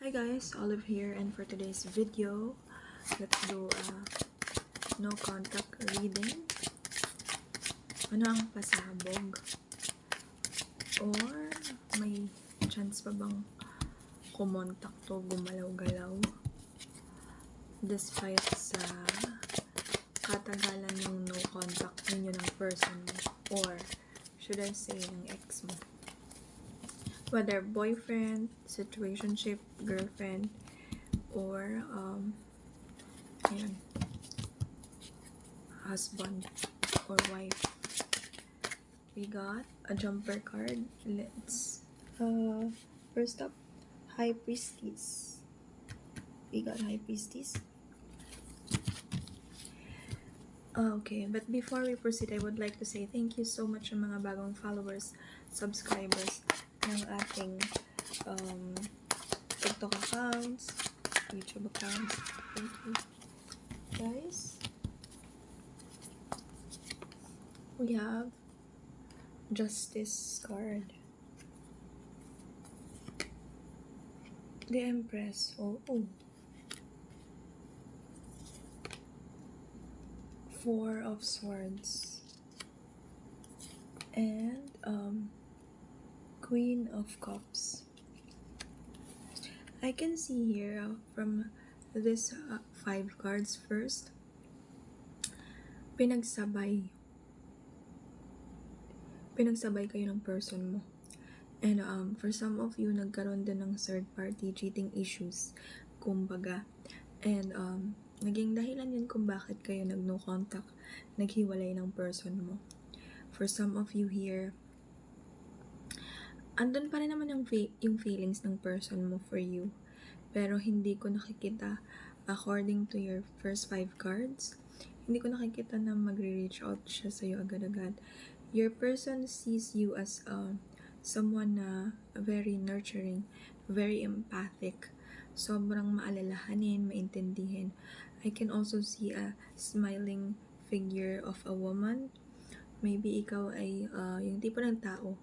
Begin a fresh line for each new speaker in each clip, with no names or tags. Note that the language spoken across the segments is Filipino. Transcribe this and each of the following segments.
Hi guys, Olive here, and for today's video, let's do a no contact reading. Ano ang pasabog? Or may chance pa bang kumontak to, gumalaw-galaw? Despite sa katagalan ng no contact ninyo ng person mo, or should I say ng ex mo? Whether boyfriend, situationship, girlfriend, or ayan, husband or wife. We got a jumper card. Let's first up, High Priestess. We got High Priestess. Okay, but before we proceed, I would like to say thank you so much sa mga bagong followers, subscribers ng ating TikTok accounts, YouTube accounts. Thank you, guys. We have Justice card. The Empress. Oh. Four of Swords. And Queen of Cups. I can see here from this 5 cards first, pinagsabay kayo ng person mo. And for some of you, nagkaroon din ng third party cheating issues, kumbaga. And naging dahilan yun kung bakit kayo nag-no contact, naghiwalay ng person mo. For some of you here, andun pa rin naman yung feelings ng person mo for you. Pero hindi ko nakikita, according to your first 5 cards, hindi ko nakikita na magre-reach out siya sa'yo agad-agad. Your person sees you as someone na very nurturing, very empathic, sobrang maalalahanin, maintindihin. I can also see a smiling figure of a woman. Maybe ikaw ay yung tipo ng tao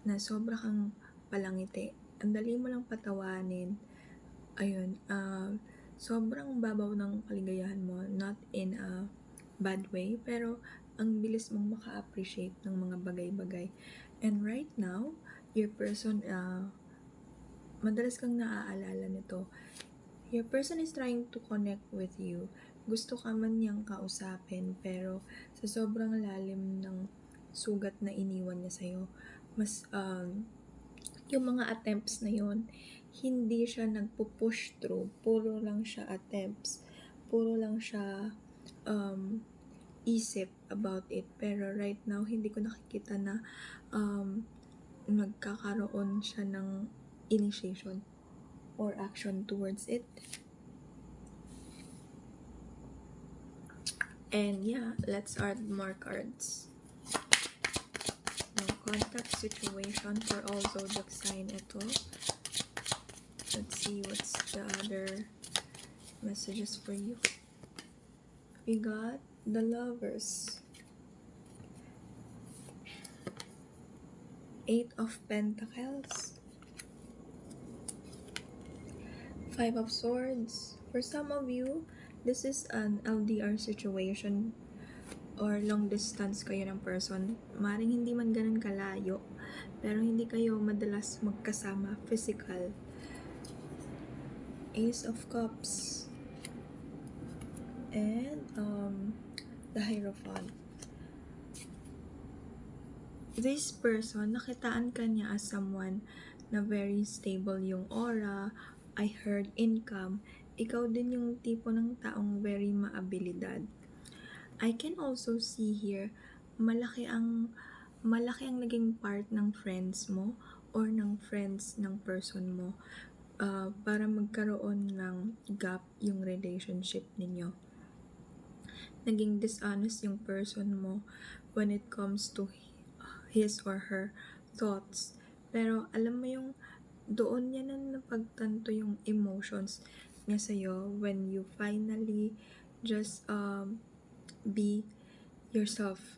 na sobra kang palangiti. Ang dali mo lang patawanin. Ayun, sobrang babaw ng kaligayahan mo, not in a bad way, pero ang bilis mong maka-appreciate ng mga bagay-bagay. And right now, your person, madalas kang naaalala nito. Your person is trying to connect with you. Gusto ka man niyang kausapin, pero sa sobrang lalim ng sugat na iniwan niya sa'yo, mas yung mga attempts na yon, hindi siya nagpo-push through. Puro lang siya attempts. Puro lang siya isip about it. Pero right now, hindi ko nakikita na nagkakaroon siya ng initiation or action towards it. And yeah, let's add more cards. No contact situation for all zodiac sign ito. Let's see what's the other messages for you. We got the Lovers. 8 of Pentacles. 5 of Swords. For some of you, this is an LDR situation or long distance kayo ng person. Maring hindi man ganun kalayo, pero hindi kayo madalas magkasama physical. Ace of Cups. And the Hierophant. This person, nakitaan ka niya as someone na very stable yung aura. I heard income. Ikaw din yung tipo ng taong very maabilidad. I can also see here, malaki ang naging part ng friends mo or ng friends ng person mo para magkaroon ng gap yung relationship ninyo. Naging dishonest yung person mo when it comes to his or her thoughts. Pero alam mo yung doon niya na napagtanto yung emotions niya sa'yo when you finally just be yourself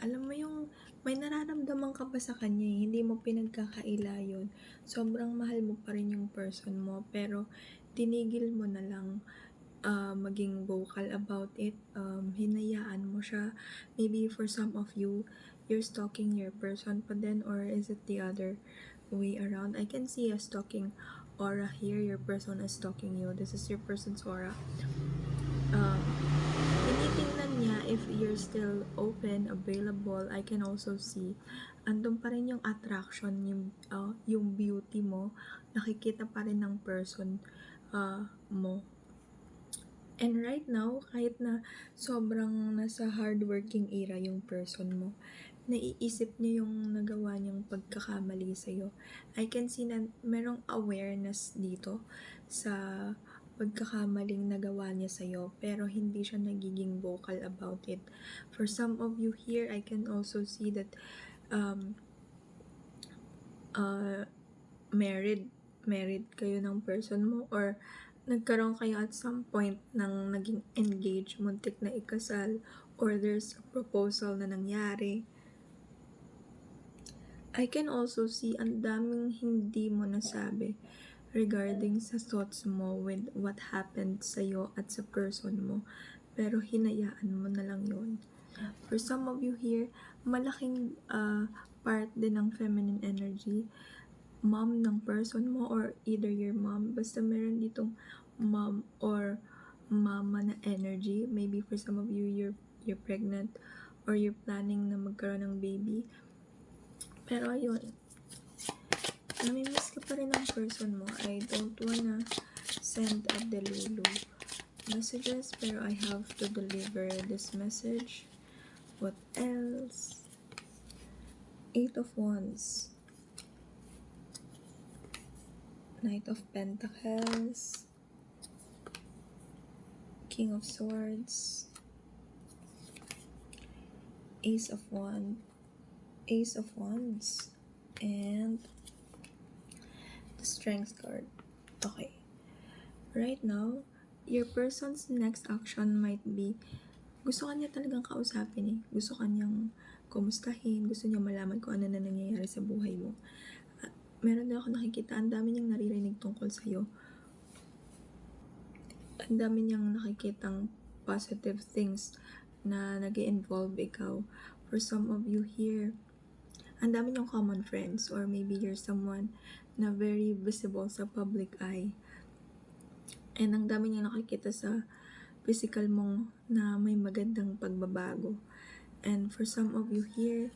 alam mo yung may nararamdaman ka pa sa kanya, hindi mo pinagkakaila yun. Sobrang mahal mo pa rin yung person mo, pero tinigil mo na lang maging vocal about it, hinayaan mo siya. Maybe for some of you, you're stalking your person pa din, or is it the other way around? I can see a stalking aura here. Your person is stalking you. This is your person's aura. Tinitingnan niya if you're still open, available. I can also see andun pa rin yung attraction, yung beauty mo, nakikita pa rin ng person mo. And right now, kahit na sobrang nasa hardworking era yung person mo, naiisip niya yung nagawa niyang pagkakamali sa'yo. I can see na merong awareness dito sa pagkakamaling nagawa niya sa'yo, pero hindi siya nagiging vocal about it. For some of you here, I can also see that married kayo ng person mo, or nagkaroon kayo at some point ng naging engaged, muntik na ikasal, or there's a proposal na nangyari. I can also see ang daming hindi mo nasabi regarding sa thoughts mo with what happened sa'yo at sa person mo, pero hinayaan mo na lang yun. For some of you here, malaking part din ng feminine energy, mom ng person mo, or either your mom, basta meron ditong mom or mama na energy. Maybe for some of you, you're pregnant or you're planning na magkaroon ng baby. Pero ayun, namimiss ka pa rin ng person mo. I don't wanna send a delulu messages, pero I have to deliver this message. What else? 8 of Wands, Knight of Pentacles, King of Swords, Ace of Wands, and the Strength card. Okay. Right now, your person's next action might be, gusto kanya talagang kausapin eh. Gusto kanyang kumustahin, gusto niya malaman kung ano na nangyayari sa buhay mo. Meron din ako nakikita, ang dami niyang naririnig tungkol sa'yo. Ang dami niyang nakikitang positive things na nag-involve ikaw. For some of you here, ang dami niyong common friends, or maybe you're someone na very visible sa public eye. And ang dami niyang nakikita sa physical mong na may magandang pagbabago. And for some of you here,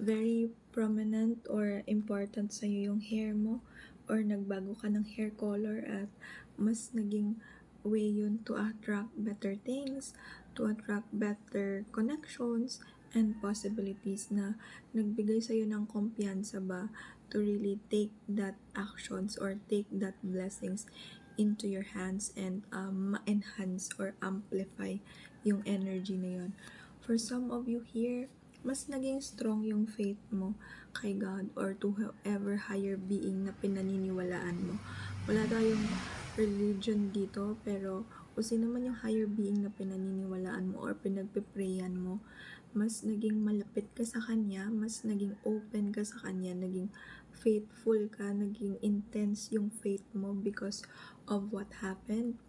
very prominent or important sa'yo yung hair mo, or nagbago ka ng hair color at mas naging way yun to attract better things, to attract better connections and possibilities, na nagbigay sa'yo ng kumpiyansa ba to really take that actions or take that blessings into your hands and ma-enhance or amplify yung energy na yun. For some of you here, mas naging strong yung faith mo kay God or to whoever higher being na pinaniniwalaan mo. Wala tayong religion dito, pero kung sino man yung higher being na pinaniniwalaan mo or pinagpiprayan mo, mas naging malapit ka sa Kanya, mas naging open ka sa Kanya, naging faithful ka, naging intense yung faith mo because of what happened.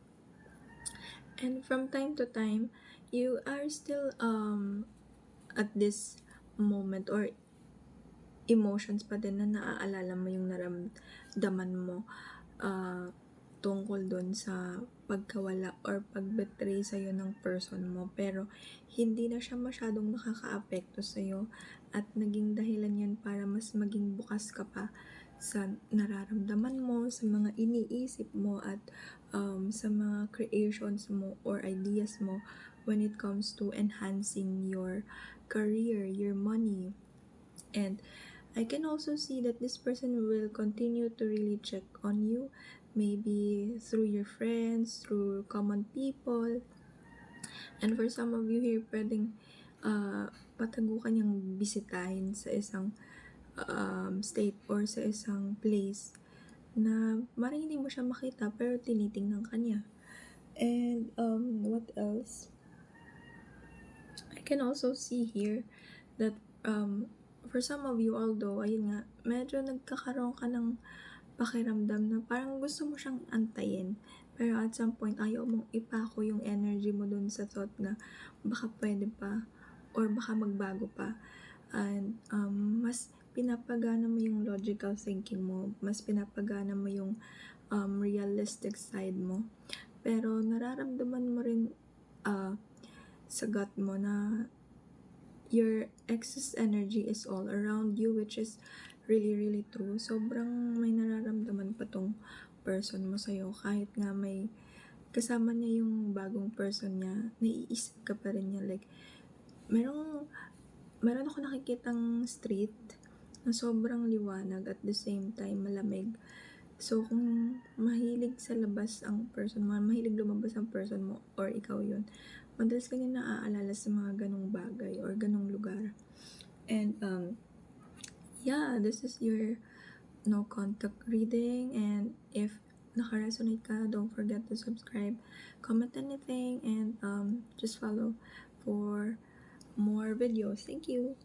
And from time to time, you are still at this moment or emotions pa din na naaalala mo yung naramdaman mo tungkol doon sa pagkawala or pagbetray sa'yo ng person mo, pero hindi na siya masyadong nakaka-apekto sa'yo at naging dahilan yan para mas maging bukas ka pa sa nararamdaman mo, sa mga iniisip mo, at sa mga creations mo or ideas mo when it comes to enhancing your career, your money. And I can also see that this person will continue to really check on you, maybe through your friends, through common people. And for some of you here, pwedeng patago ka niyang bisitahin sa isang state or sa isang place na maring hindi mo siya makita pero tinitingnan ka niya. And what else? I can also see here that for some of you, although ayun nga, medyo nagkakaroon ka ng pakiramdam na parang gusto mo siyang antayin, pero at some point ayaw mong ipako yung energy mo dun sa thought na baka puwede pa or baka magbago pa. And mas pinapagana mo yung logical thinking mo, mas pinapagana mo yung realistic side mo. Pero nararamdaman mo rin sa gut mo na your excess energy is all around you, which is really, really true. Sobrang may nararamdaman pa tong person mo sa'yo. Kahit nga may kasama niya yung bagong person niya, naiisip ka pa rin niya. Like, meron ako nakikitang street na sobrang liwanag at the same time malamig. So, kung mahilig sa labas ang person mo, mahilig lumabas ang person mo, or ikaw yun, madalas ka niya naaalala sa mga ganong bagay or ganong lugar. And, yeah, this is your no contact reading. And if naka-resonate ka, don't forget to subscribe, comment anything, and just follow for more videos. Thank you!